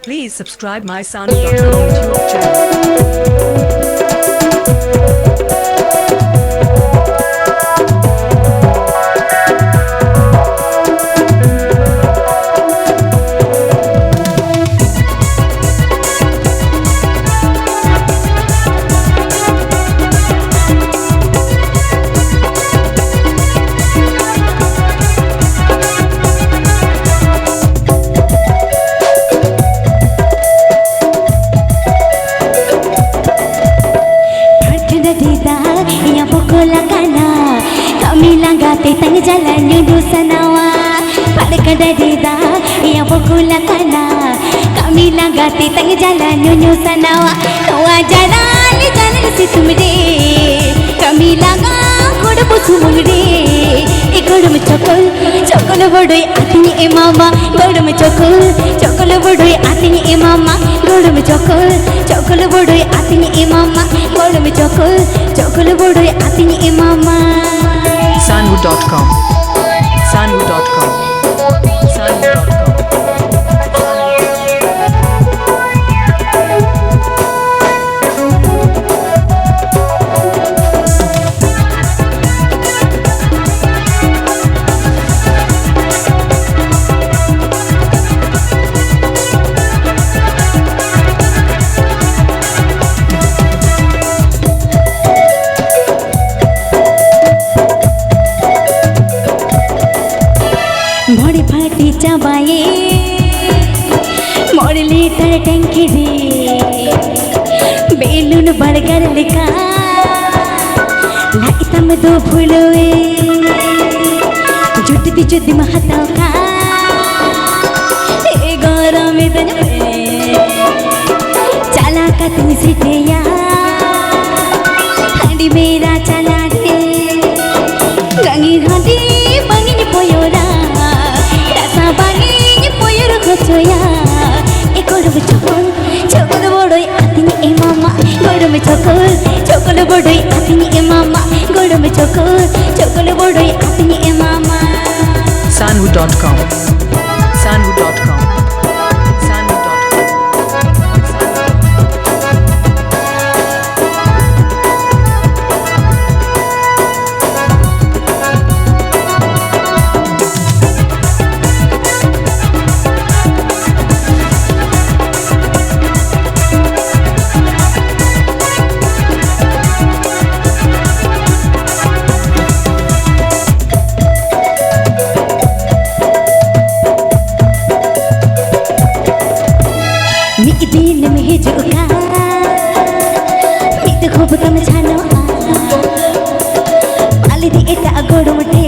Please subscribe my Sanu.com YouTube channel. Tang jalan nudu sanawa padkada dida ya bokula kana kami langate tang jalan nudu sanawa kawa jalan jalan si tumre kami laga kod pusumre ekodum chokol chokol bodoi atini e mama godum chokol bodoi atini e mama godum chokol bodoi atini e mama godum chokol bodoi atini e mama. Sanu.com. Sanu.com. Sanu.com. मोड़ी फाटी चबाए मोड़ litre टंकी रे balloon burger लिखा लाइता में दो फूलोए जुटती जुटती महता का गौरव में तन चला का तुम सिटिया हंडी मेरा चला दे गंगी घाटी बंगी पोयोरा Choya, ekodum chokol bodoi atini e mama, godum chokol bodoi atini e mama, godum chokol bodoi atini e mama. Sanu.com. Sanu.com. दिन में झुका मित खूब कम छानो पाली दी एटा गोड़ मटे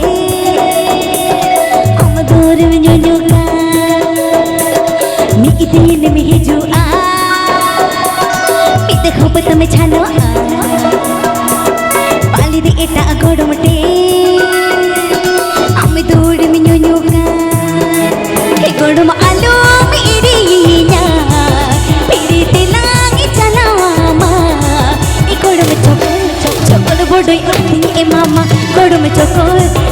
हम दूर में झुका मित दिन में झुका मित खूब कम छानो पाली दी एटा गोड़ मटे हम दूर में झुका हे गोड़ में आलू मेरी bodoi atini e mama godum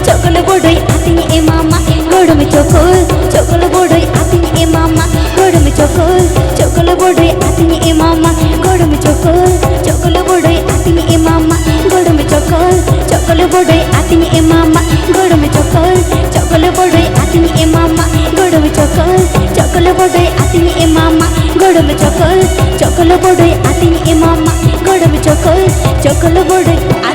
chokol bodoi atini e mama godum chokol bodoi atini e mama godum chokol bodoi atini e mama godum chokol bodoi atini e mama godum chokol bodoi atini e mama godum chokol bodoi atini e mama godum chokol bodoi atini e mama godum chokol bodoi atini e mama godum chokol bodoi